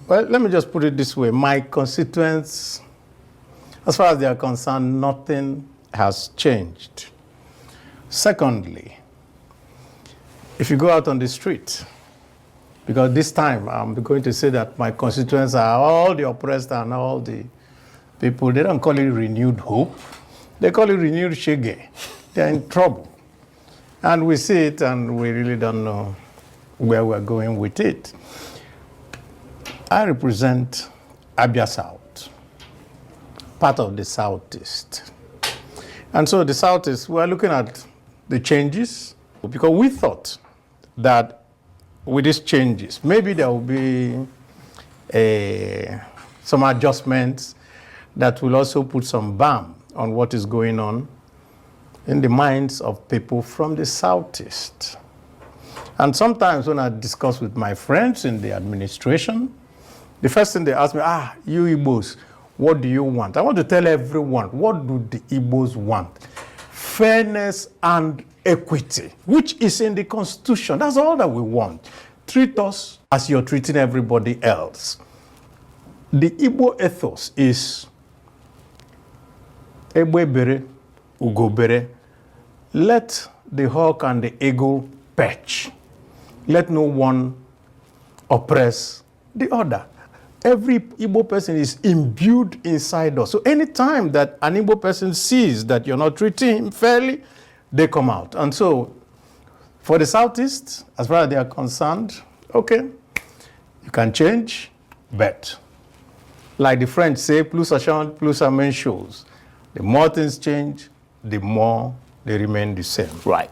Well, let me just put it this way. My constituents, as far as they are concerned, nothing has changed. Secondly, if you go out on the street, because this time I'm going to say that my constituents are all the oppressed and all the people, they don't call it renewed hope. They call it renewed shege. They're in trouble. And we see it and we really don't know where we're going with it. I represent Abia South, part of the Southeast. And so the Southeast, we're looking at the changes because we thought that with these changes, maybe there will be some adjustments that will also put some balm on what is going on in the minds of people from the Southeast. And sometimes when I discuss with my friends in the administration, the first thing they ask me, you Igbos, what do you want? I want to tell everyone, what do the Igbos want? Fairness and equity, which is in the Constitution. That's all that we want. Treat us as you're treating everybody else. The Igbo ethos is Egbe bere, Ugo bere. Let the hawk and the eagle perch. Let no one oppress the other. Every Igbo person is imbued inside us. So anytime that an Igbo person sees that you're not treating him fairly, they come out. And so for the Southeast, as far as they are concerned, okay, you can change, but like the French say, plus ça change, plus ça même chose. The more things change, the more they remain the same. Right.